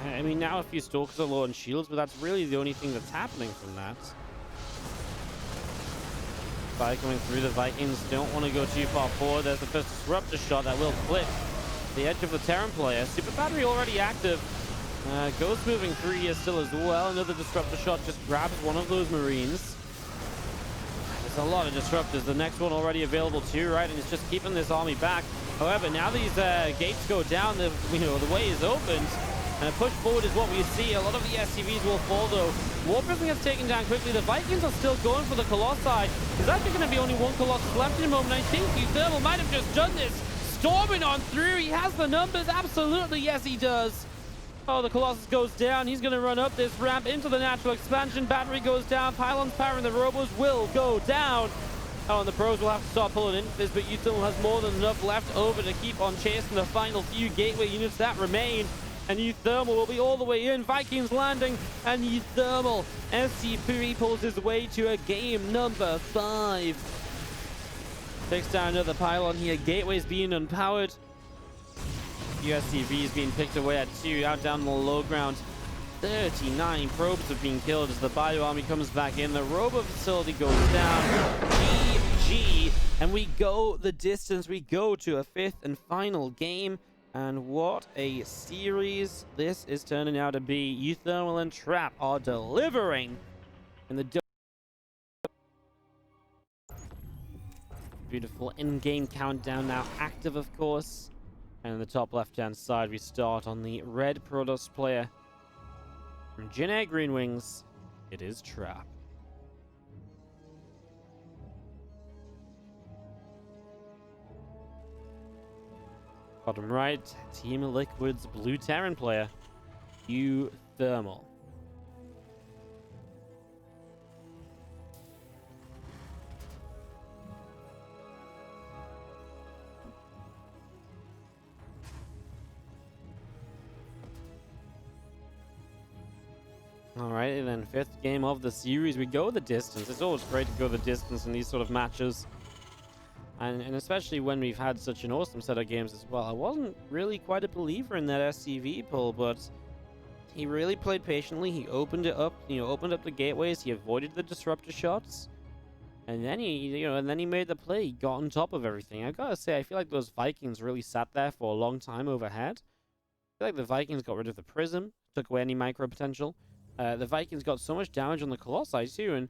I mean, now a few Stalkers are low on shields, but that's really the only thing that's happening from that. Fire coming through. The Vikings don't want to go too far forward. There's the first Disruptor shot that will clip the edge of the Terran player. Super Battery already active. Ghost moving through here still as well. Another Disruptor shot just grabs one of those Marines. There's a lot of Disruptors. The next one already available too, right? And it's just keeping this army back. However, now these gates go down, the way is opened. And a push forward is what we see. A lot of the SCVs will fall though. War Prism gets taken down quickly. The Vikings are still going for the Colossi. There's actually going to be only one Colossus left in a moment. I think uThermal might have just done this. Storming on through. He has the numbers. Absolutely, yes he does. Oh, the Colossus goes down. He's going to run up this ramp into the natural expansion. Battery goes down. Pylons powering the Robos will go down. Oh, and the pros will have to start pulling into this, but uThermal has more than enough left over to keep on chasing the final few gateway units that remain. And uThermal will be all the way in. Vikings landing, and uThermal SCP pulls his way to a game number 5. Takes down another pylon here. Gateways being unpowered. USCVs being picked away at 2, out down the low ground. 39 probes have been killed as the bio army comes back in. The Robo facility goes down. GG. And we go the distance. We go to a 5th and final game. And what a series this is turning out to be. uThermal and Trap are delivering in the beautiful in-game countdown now active, of course. And in the top left-hand side, we start on the red Protoss player. From Jin Air Green Wings, it is Trap. Bottom right, Team Liquid's blue Terran player, uThermal. Alright, and then 5th game of the series. We go the distance. It's always great to go the distance in these sort of matches. And especially when we've had such an awesome set of games as well. I wasn't really quite a believer in that SCV pull, but he really played patiently. He opened it up, opened up the gateways. He avoided the Disruptor shots. And then he made the play. He got on top of everything. I gotta say, I feel like those Vikings really sat there for a long time overhead. I feel like the Vikings got rid of the Prism, took away any micro potential. The Vikings got so much damage on the Colossi too, and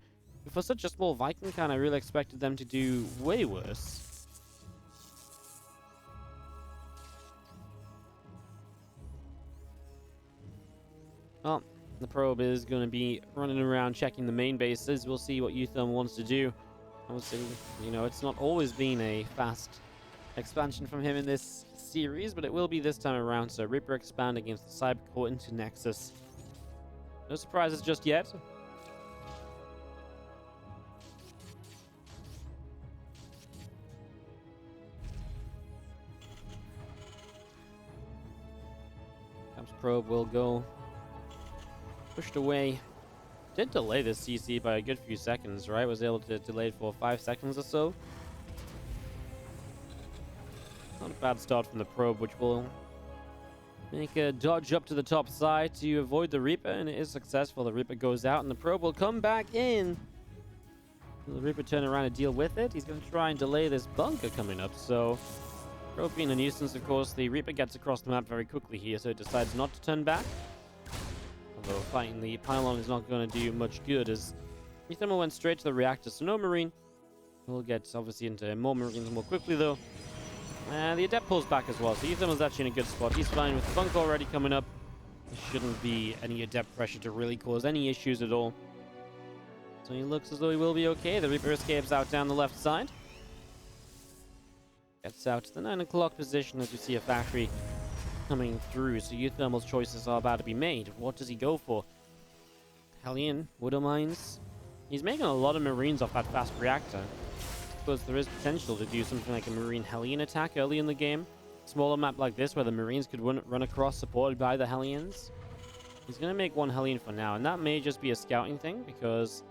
For such a small Viking can, I really expected them to do way worse. Well, the probe is going to be running around checking the main bases. We'll see what uThermal wants to do. Obviously, you know, it's not always been a fast expansion from him in this series, but it will be this time around. So Reaper expand against the Cybercore into Nexus. No surprises just yet. Camp's probe will go pushed away. Did delay this CC by a good few seconds, right? Was able to delay it for 5 seconds or so. Not a bad start from the probe, which will make a dodge up to the top side to avoid the Reaper, and it is successful. The Reaper goes out, and the probe will come back in. Will the Reaper turn around and deal with it? He's going to try and delay this bunker coming up, so probe being a nuisance, of course. The Reaper gets across the map very quickly here, so it decides not to turn back. Although fighting the pylon is not going to do much good, as uThermal went straight to the reactor, so no Marine. We'll get, obviously, into more Marines more quickly, though. And the Adept pulls back as well, so uThermal's actually in a good spot. He's fine with the bunker already coming up. There shouldn't be any Adept pressure to really cause any issues at all. So he looks as though he will be okay. The Reaper escapes out down the left side. Gets out to the 9 o'clock position as you see a factory coming through. So uThermal's choices are about to be made. What does he go for? Hellion, Widow Mines. He's making a lot of Marines off that fast reactor. Suppose there is potential to do something like a Marine Hellion attack early in the game. Smaller map like this where the Marines could run across supported by the Hellions. He's going to make one Hellion for now, and that may just be a scouting thing because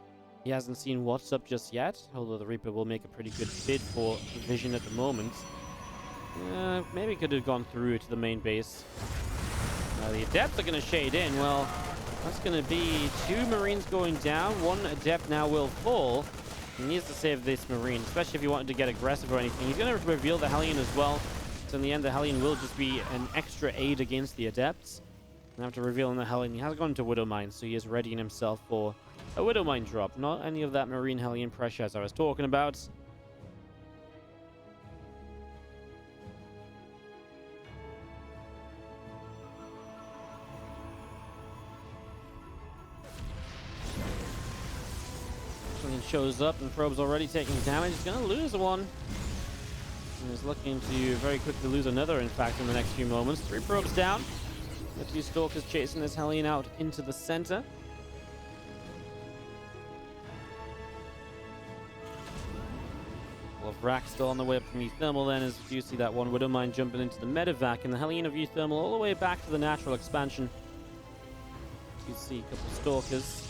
he hasn't seen what's up just yet, although the Reaper will make a pretty good bid for vision at the moment. Maybe could have gone through to the main base. The Adepts are going to shade in. Well, that's going to be 2 Marines going down. 1 Adept now will fall. He needs to save this Marine, especially if he wanted to get aggressive or anything. He's going to reveal the Hellion as well. So in the end, the Hellion will just be an extra aid against the Adepts. And after revealing the Hellion, he has gone to Widow Mine, so he is readying himself for a Widow Mine drop. Not any of that Marine Hellion pressure as I was talking about. Shows up and probe's already taking damage. He's going to lose one. And he's looking to very quickly lose another, in fact, in the next few moments. 3 probes down. The 2 Stalkers chasing this Hellion out into the center. Well, Vrak still on the way up from uThermal then, as you see that one Widow Mine jumping into the medevac, and the Hellion of uThermal all the way back to the natural expansion. You see a couple Stalkers.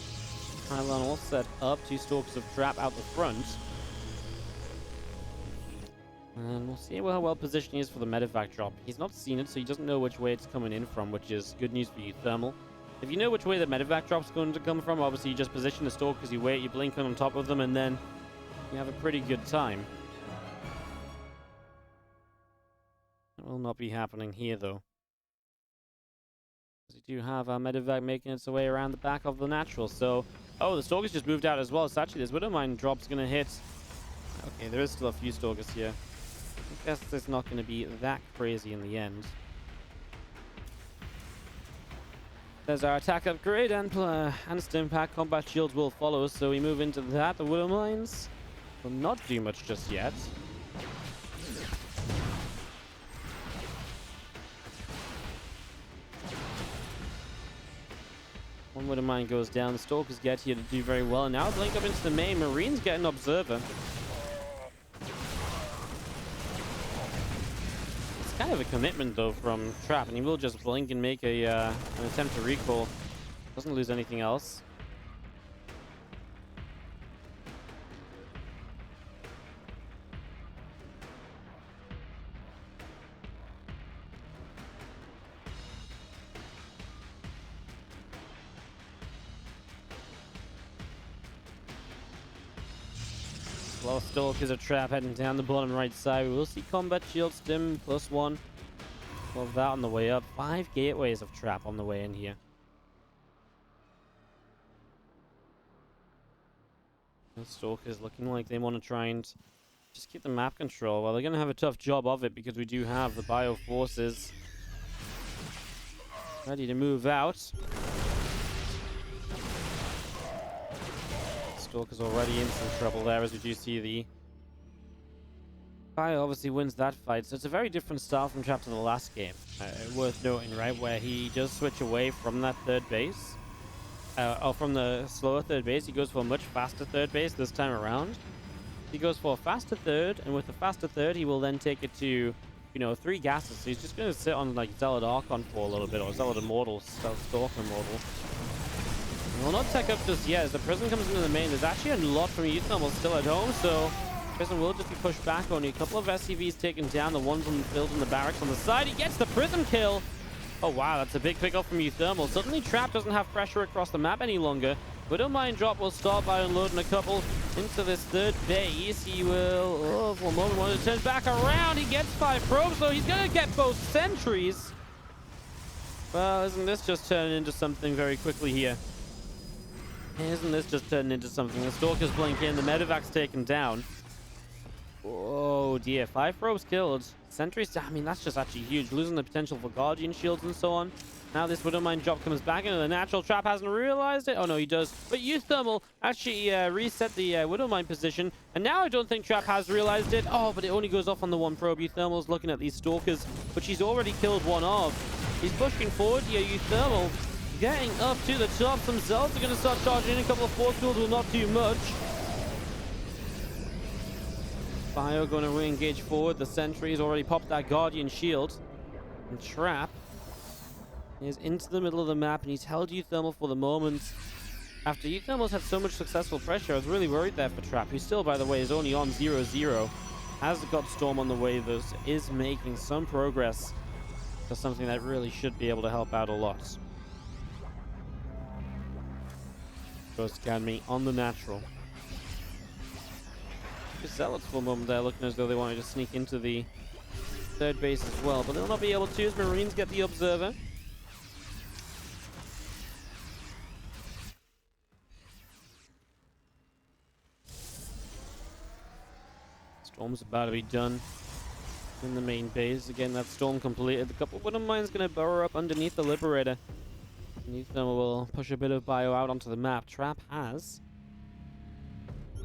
Pylon all set up. 2 Stalkers of trap out the front. And we'll see how well positioned he is for the medevac drop. He's not seen it, so he doesn't know which way it's coming in from, which is good news for uThermal. If you know which way the medevac drop's going to come from, obviously you just position the Stalkers, you wait, you blink on top of them, and then you have a pretty good time. That will not be happening here, though. We do have our medevac making its way around the back of the natural, so... Oh, the Stalkers just moved out as well, so actually this Widow Mine drop's going to hit. Okay, there is still a few Stalkers here. I guess it's not going to be that crazy in the end. There's our attack upgrade, and Stim-Pack combat shields will follow, so we move into that. The Widow Mines will not do much just yet. One Widow Mine goes down. The Stalkers get here to do very well. And now blink up into the main. Marines get an Observer. It's kind of a commitment, though, from Trap. And he will just blink and make an attempt to recall. Doesn't lose anything else. Well, Stalkers are trap heading down the bottom right side. We will see combat shield stim +1. Love that on the way up. 5 gateways of trap on the way in here. The Stalkers looking like they want to try and just keep the map control. Well, they're going to have a tough job of it because we do have the Bio Forces ready to move out. Stalker's already in some trouble there, as we do see the Bio obviously wins that fight. So it's a very different style from Trap to the last game. Worth noting, right? Where he does switch away from that third base. Or from the slower third base, he goes for a much faster third base this time around. He goes for a faster third, and with the faster third, he will then take it to, you know, 3 gases. So he's just going to sit on, like, Zealot Archon for a little bit, or Zealot Immortal, Stalker Immortal. And he'll not tech up just yet. As the Prism comes into the main, there's actually a lot from uThermal still at home, so Prism will just be pushed back. Only a couple of SCVs taken down, the ones on building the barracks on the side. He gets the Prism kill! Oh wow, that's a big pickup from uThermal. Suddenly Trap doesn't have pressure across the map any longer. Widowmine drop will start by unloading a couple into this third base. He will, oh, for a moment, want to turn back around. He gets 5 probes, so he's going to get both sentries. Well, isn't this just turning into something very quickly here? Isn't this just turning into something? The Stalkers blink in, the Medevac's taken down. Oh dear, 5 probes killed. Sentries, I mean, that's just actually huge. Losing the potential for Guardian shields and so on. Now this Widowmine drop comes back into the natural. Trap hasn't realized it. Oh no, he does. But uThermal actually reset the Widowmine position. And now I don't think Trap has realized it. Oh, but it only goes off on the 1 probe. uThermal's looking at these Stalkers, which he's already killed 1 of. He's pushing forward here. uThermal getting up to the top. Some Zealots are going to start charging in. A couple of force fields will not do much. Bio going to re-engage forward. The Sentry's already popped that Guardian shield. And Trap is into the middle of the map, and he's held uThermal for the moment. After uThermal's had so much successful pressure, I was really worried there for Trap, who still, by the way, is only on 0-0. Has got Storm on the way, though, is making some progress. That's something that really should be able to help out a lot. Ghost Academy on the natural. Zealots for a moment there, looking as though they wanted to sneak into the third base as well, but they'll not be able to as Marines get the Observer. Storm's about to be done in the main base. Again, that Storm completed. The couple of Widowmine's going to burrow up underneath the Liberator. uThermal will push a bit of Bio out onto the map. Trap has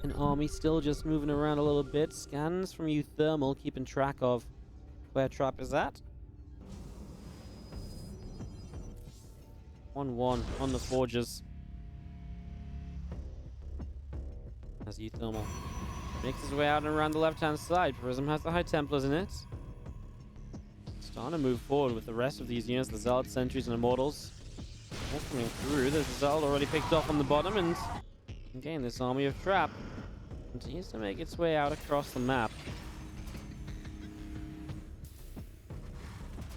an army still just moving around a little bit. Scans from uThermal, keeping track of where Trap is at. 1-1 on the Forges. As uThermal makes his way out and around the left-hand side. Prism has the High Templars in it. Starting to move forward with the rest of these units. The Zealot, Sentries, and Immortals all coming through. There's a Zealot already picked off on the bottom, and again, this army of Trap continues to make its way out across the map.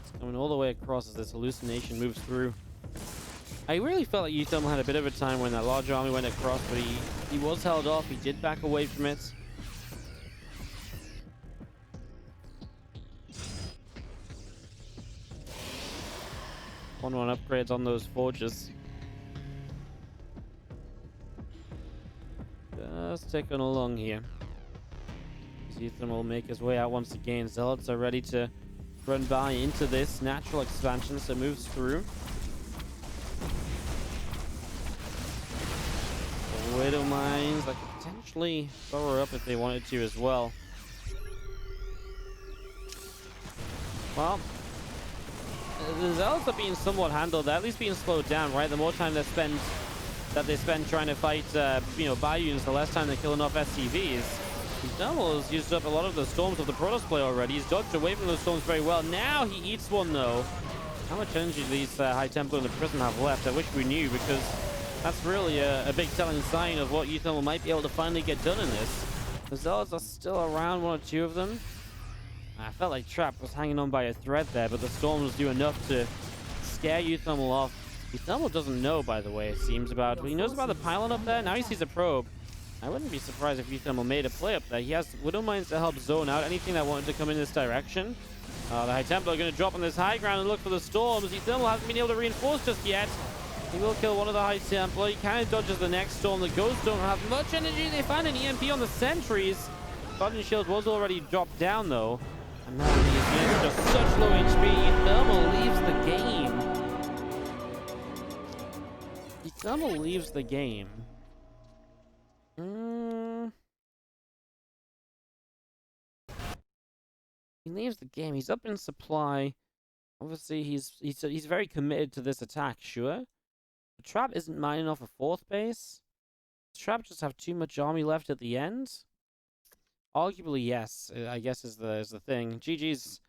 It's coming all the way across as this hallucination moves through. I really felt like uThermal had a bit of a time when that large army went across, but he was held off. He did back away from it. 1-1 upgrades on those Forges. Just taking along here. uThermal will make his way out once again. Zealots are ready to run by into this natural expansion, so moves through. The Widow Mines that could potentially throw her up if they wanted to as well. Well, the Zealots are being somewhat handled. They're at least being slowed down, right? The more time they spend trying to fight, Bio units, the less time they're killing off SCVs. uThermal has used up a lot of the storms of the Protoss play already. He's dodged away from those storms very well. Now he eats one, though. How much energy do these High Templar and the Prism have left? I wish we knew, because that's really a big telling sign of what uThermal might be able to finally get done in this. The Zealots are still around, 1 or 2 of them. I felt like Trap was hanging on by a thread there, but the storms do enough to scare uThermal off. uThermal doesn't know, by the way, it seems about. He knows about the pylon up there. Now he sees a probe. I wouldn't be surprised if uThermal made a play up there. He has Widow Mines to help zone out anything that wanted to come in this direction. The High Templar are going to drop on this high ground and look for the storms. uThermal hasn't been able to reinforce just yet. He will kill one of the High Templar. He kind of dodges the next storm. The Ghosts don't have much energy. They find an EMP on the sentries. Sudden Shield was already dropped down, though. And now these units are just such low HP. Thermal leaves the game. Thermal leaves the game. He leaves the game. He's up in supply. Obviously, he's very committed to this attack, sure. The Trap isn't mining off a 4th base. Does Trap just have too much army left at the end? Arguably, yes. I guess is the thing. GG's